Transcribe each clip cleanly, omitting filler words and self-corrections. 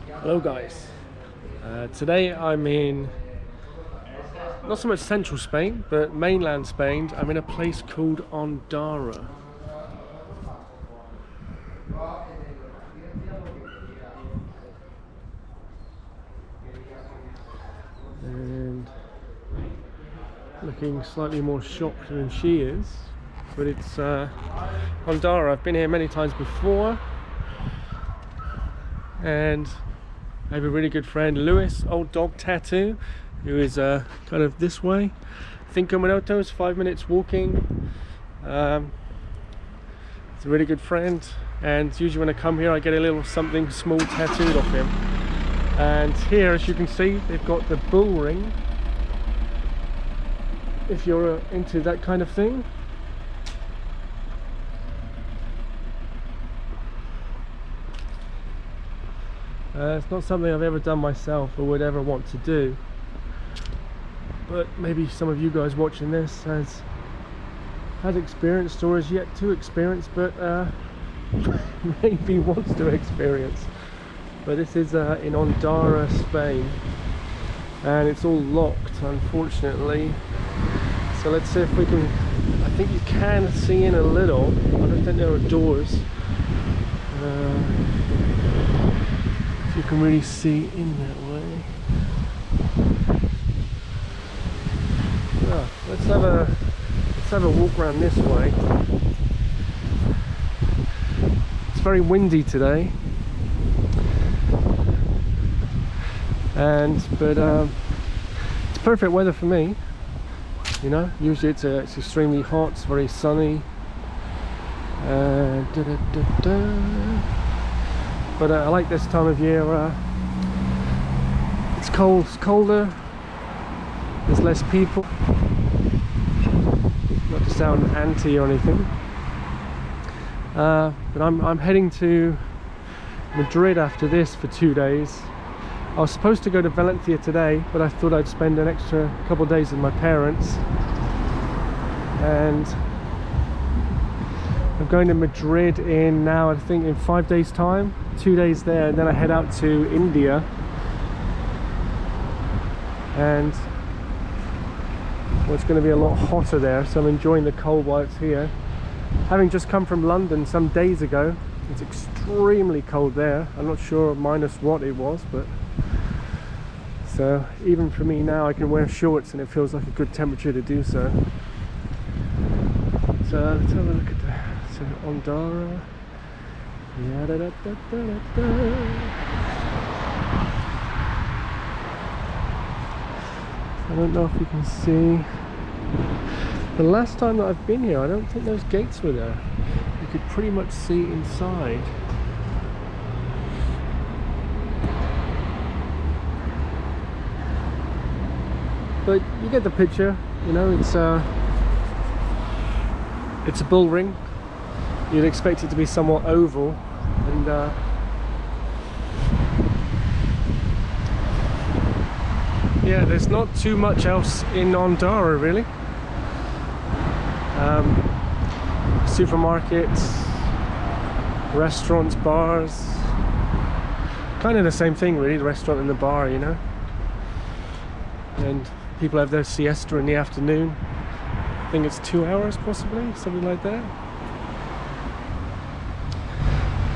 Hello guys, today I'm in not so much central Spain but mainland Spain. I'm in a place called Ondara. And looking slightly more shocked than she is, but it's Ondara. I've been here many times before, and I have a really good friend, Lewis, old dog tattoo, who is kind of this way. 5 minutos, 5 minutes walking. He's a really good friend, and usually when I come here I get a little something small tattooed off him. And here, as you can see, they've got the bull ring, if you're into that kind of thing. It's not something I've ever done myself or would ever want to do, but maybe some of you guys watching this has experienced or is yet to experience, but maybe wants to experience. But this is in Ondara, Spain, and it's all locked, unfortunately. So let's see if we can. I think you can see in a little. I don't think there are doors. You can really see in that way. Oh, let's have a walk around this way. It's very windy today, but it's perfect weather for me. You know, usually it's extremely hot. It's very sunny. But I like this time of year. It's colder, there's less people. Not to sound anti or anything, but I'm heading to Madrid after this for 2 days. I was supposed to go to Valencia today, but I thought I'd spend an extra couple of days with my parents, and I'm going to Madrid in now, I think in 5 days time. 2 days there, and then I head out to India, and well, it's going to be a lot hotter there, so I'm enjoying the cold while it's here. Having just come from London some days ago, it's extremely cold there. I'm not sure minus what it was, but so even for me now I can wear shorts and it feels like a good temperature to do so. So let's have a look at that. So Ondara. Yeah, da, da, da, da, da. I don't know if you can see. The last time that I've been here, I don't think those gates were there. You could pretty much see inside. But you get the picture, you know. It's a bull ring. You'd expect it to be somewhat oval, and yeah, there's not too much else in Ondara really. Supermarkets, restaurants, bars, kind of the same thing really, the restaurant and the bar, you know. And people have their siesta in the afternoon. I think it's 2 hours possibly, something like that.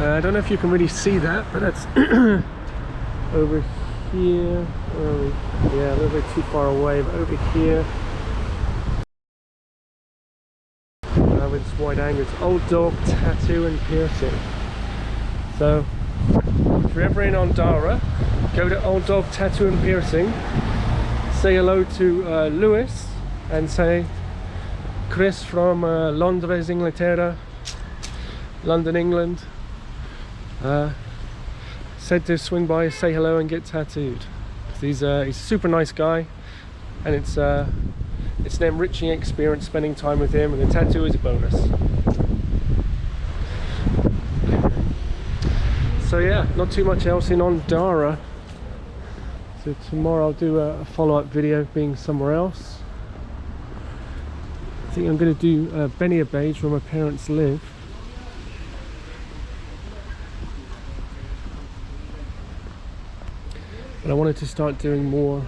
I don't know if you can really see that, but that's over here. Where are we? Yeah, a little bit too far away, but over here. With this wide angle, it's old dog tattoo and piercing. So, if you're ever in Ondara, go to old dog tattoo and piercing. Say hello to Lewis, and say Chris from Londres, Inglaterra, London, England. Said to swing by, say hello and get tattooed. He's a super nice guy, and it's an enriching experience spending time with him, and the tattoo is a bonus. So yeah, not too much else in Ondara. So tomorrow I'll do a follow-up video being somewhere else. I think I'm going to do Beniabage, where my parents live. But I wanted to start doing more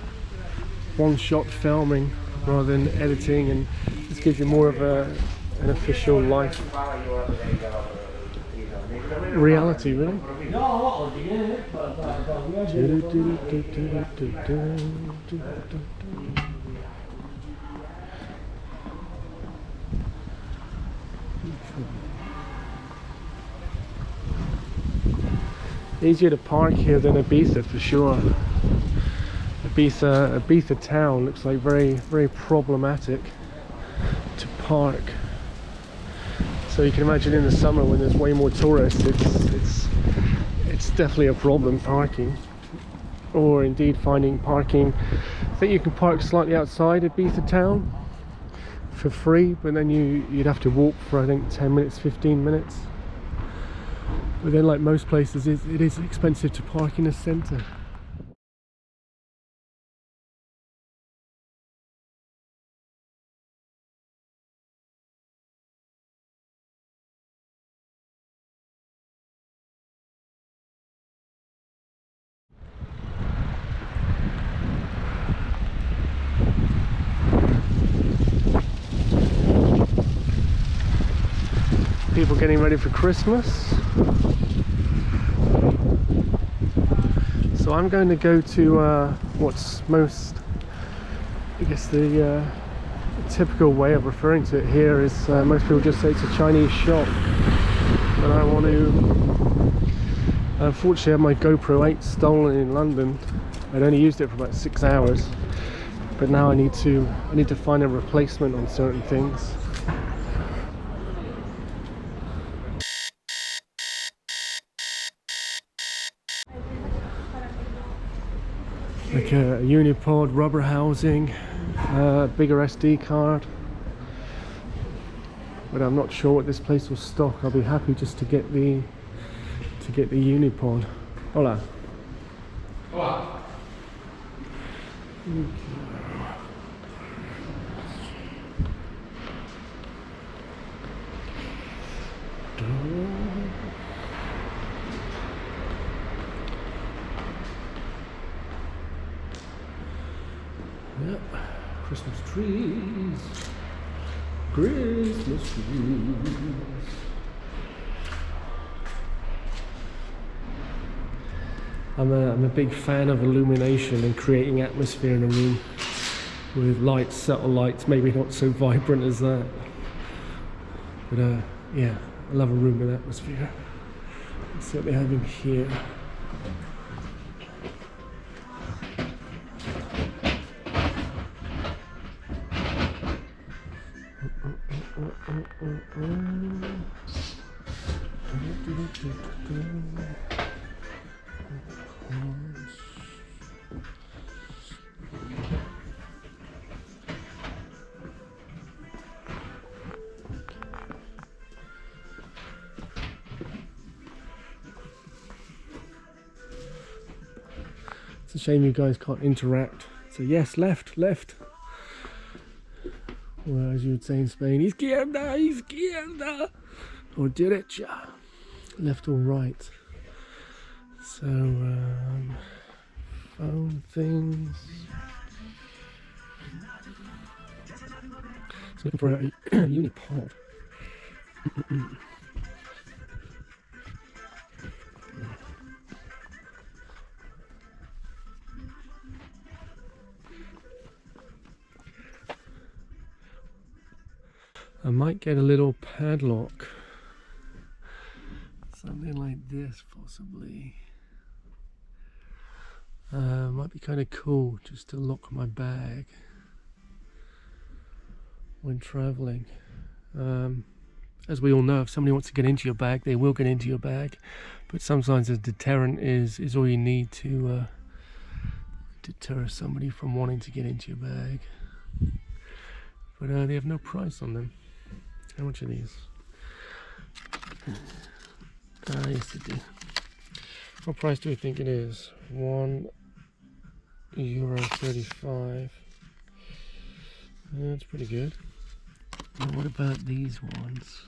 one-shot filming rather than editing, and this gives you more of an official life reality, really. Easier to park here than Ibiza for sure. Ibiza town looks like very problematic to park. So you can imagine in the summer when there's way more tourists, it's definitely a problem parking, or indeed finding parking. I think you can park slightly outside Ibiza town for free, but then you'd have to walk for I think 10 minutes, 15 minutes. But then, like most places, it is expensive to park in the centre. People getting ready for Christmas. So I'm going to go to what's most, I guess the typical way of referring to it here is most people just say it's a Chinese shop. But I want to, unfortunately I had my GoPro 8 stolen in London. I'd only used it for about 6 hours, but now I need to find a replacement on certain things. Like a unipod, rubber housing, bigger SD card. But I'm not sure what this place will stock. I'll be happy just to get the unipod. Hola. Hola. Yep, Christmas trees, Christmas trees. I'm a big fan of illumination and creating atmosphere in a room with lights, subtle lights, maybe not so vibrant as that. But yeah, I love a room with atmosphere. That's what we're having here. It's a shame you guys can't interact. So yes, left. Or as you would say in Spain, izquierda, or derecha, left or right. So, phone things. So looking for a unipod. I might get a little padlock, something like this possibly. Might be kind of cool just to lock my bag when traveling. As we all know, if somebody wants to get into your bag, they will get into your bag, but sometimes a deterrent is all you need to deter somebody from wanting to get into your bag. But they have no price on them. How much are these? Yes, they do. What price do we think it is? €1.35. That's pretty good. Now what about these ones?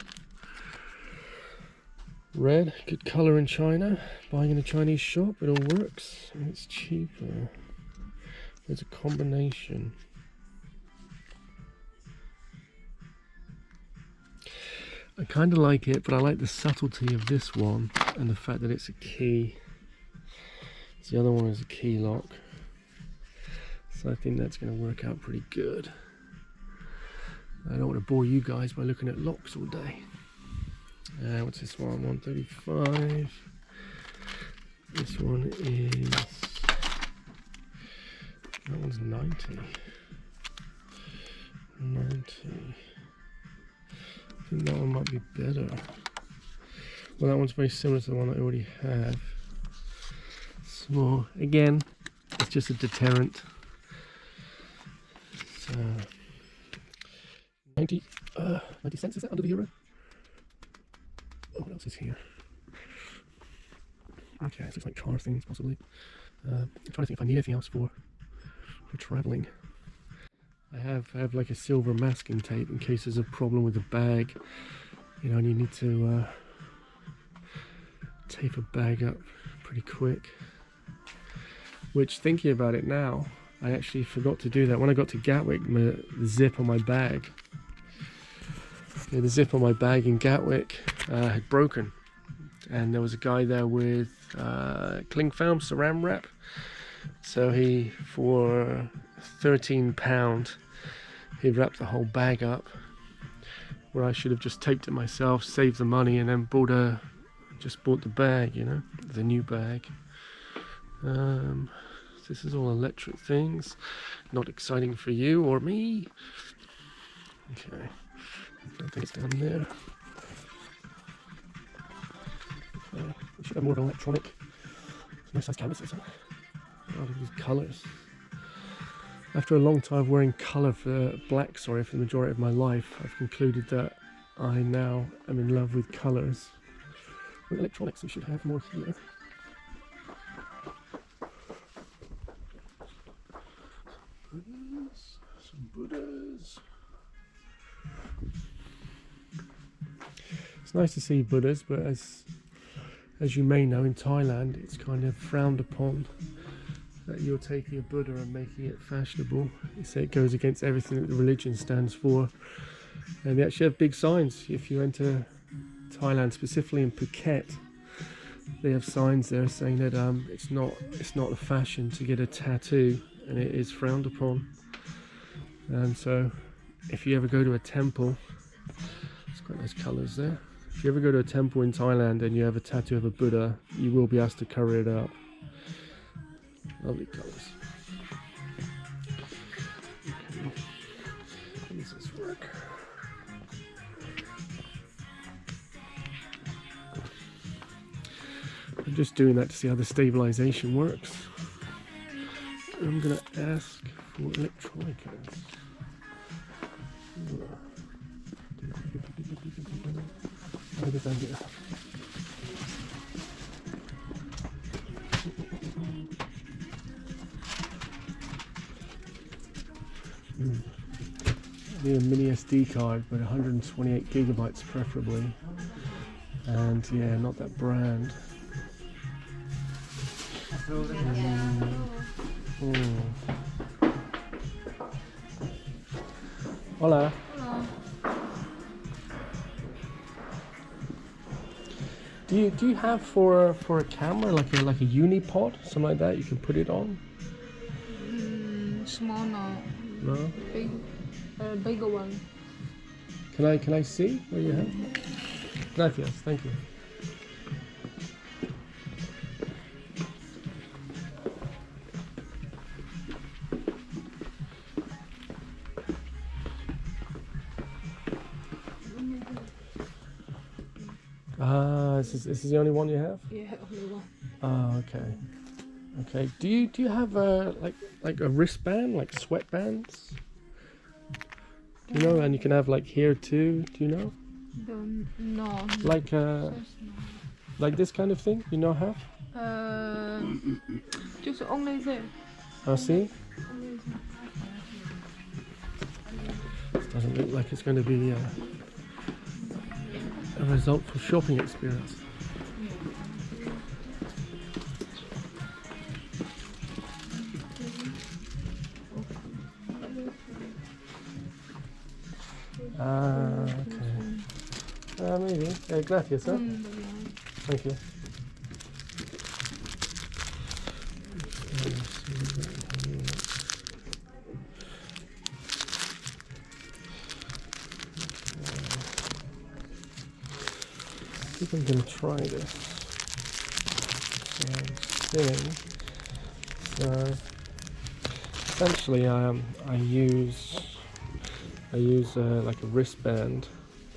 Red, good colour in China. Buying in a Chinese shop, it all works and it's cheaper. There's a combination. I kind of like it, but I like the subtlety of this one and the fact that it's a key. The other one is a key lock. So I think that's going to work out pretty good. I don't want to bore you guys by looking at locks all day. What's this one? 135. This one is... that one's 90. 90. I think that one might be better. Well, that one's very similar to the one I already have. Small. Again, it's just a deterrent. So, 90 cents, is that under the euro? Oh, what else is here? Okay, so it's like car things, possibly. I'm trying to think if I need anything else for traveling. I have like a silver masking tape in case there's a problem with the bag, you know, and you need to tape a bag up pretty quick. Which, thinking about it now, I actually forgot to do that. When I got to Gatwick, the zip on my bag, the zip on my bag in Gatwick had broken, and there was a guy there with cling film saran wrap. So he, for £13, he wrapped the whole bag up, where I should have just taped it myself, saved the money, and then just bought the bag, you know, the new bag. This is all electric things, not exciting for you or me. Okay, I don't think it's down there. Okay, we should have more of an electronic. Nice size canvas, isn't it? Oh, look at these colours. After a long time of wearing black for the majority of my life, I've concluded that I now am in love with colours. With electronics, we should have more here. Some Buddhas. It's nice to see Buddhas, but as you may know, in Thailand it's kind of frowned upon that you're taking a Buddha and making it fashionable. They say it goes against everything that the religion stands for, and they actually have big signs. If you enter Thailand, specifically in Phuket, they have signs there saying that it's not a fashion to get a tattoo, and it is frowned upon. And so if you ever go to a temple, it's quite nice colours there. If you ever go to a temple in Thailand and you have a tattoo of a Buddha, you will be asked to cover it up. Lovely colours. Okay. How does this work? I'm just doing that to see how the stabilisation works. I'm going to ask for electronicas. Need a mini SD card, but 128 gigabytes preferably. And yeah, not that brand. Hola. Hello. Do you have for a camera like a unipod, something like that you can put it on? Small, no. No. Big, bigger one. Can I see what you have? Gracias, thank you. This is the only one you have? Yeah, only one. Oh, okay. Okay. Do you have like a wristband, like sweatbands? Do you know? And you can have like here too. Do you know? No. Like like this kind of thing. You know how? Just only there. I see. Only there. This doesn't look like it's going to be a resultful shopping experience. Ah, okay. Maybe. Gracias, huh? Thank you. I think I'm going to try this. So I'm spinning. So essentially, I use like a wristband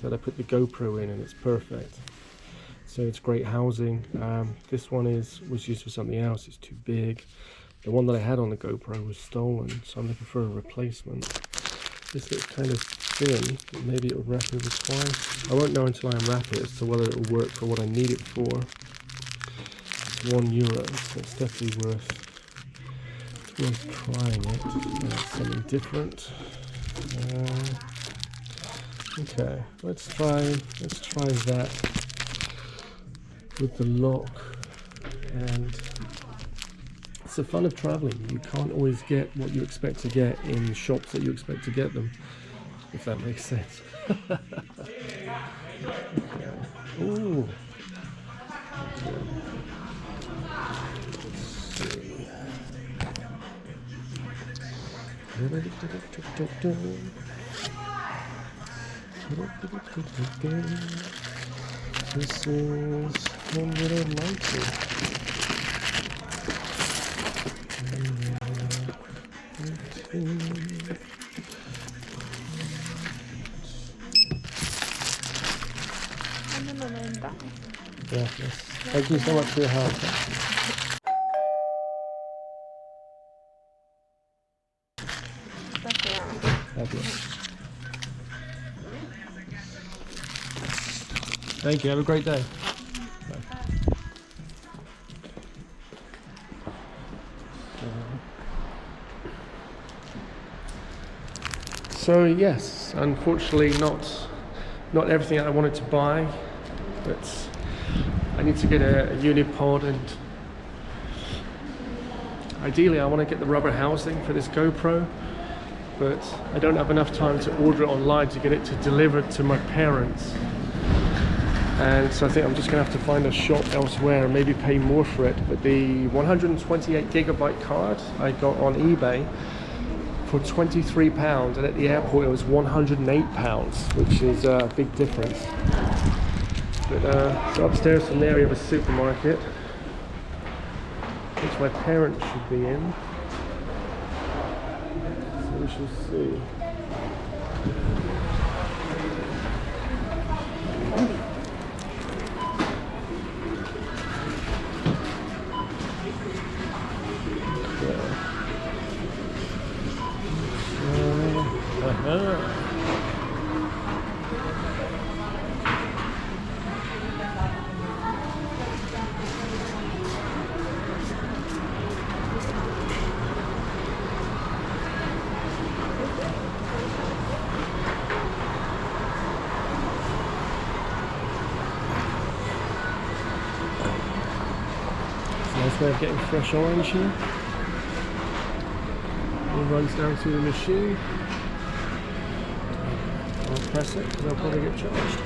that I put the GoPro in, and it's perfect. So it's great housing. This one was used for something else. It's too big. The one that I had on the GoPro was stolen, so I'm looking for a replacement. This looks kind of thin, but maybe it will wrap over twice. I won't know until I unwrap it as to whether it will work for what I need it for. It's €1, so it's definitely worth trying it. Something different. Okay, let's try that with the lock. And it's the fun of traveling. You can't always get what you expect to get in shops that you expect to get them, if that makes sense. Okay. Ooh. Okay. This is 190. Gracias. Thank you so much for your help. Thank you. Have a great day. Bye. So yes, unfortunately not everything I wanted to buy, but I need to get a unipod, and ideally I want to get the rubber housing for this GoPro, but I don't have enough time to order it online to get it to deliver to my parents. And so I think I'm just going to have to find a shop elsewhere and maybe pay more for it. But the 128GB card I got on eBay for £23, and at the airport it was £108, which is a big difference. But so upstairs from there we have a supermarket, which my parents should be in. So we shall see. Nice way of getting fresh orange here. It runs down through the machine. I'll press it because I'll probably get charged.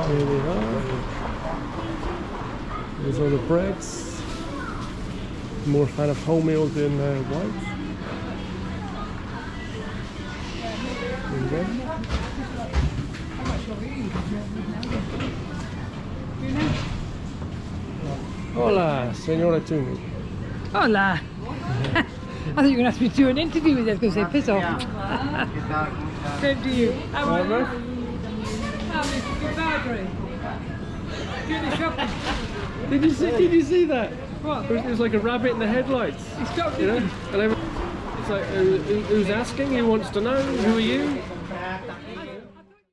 Here we are. There's all the breads. More fan of wholemeal than white. There you go. Hola, señora Tumi. Hola! I thought you were going to ask me to do an interview with you. I was going to say, piss off. Same to you. How are you? Did you see that? What? There's like a rabbit in the headlights. He stopped, you know? And it's like, who's asking? Who wants to know? Who are you?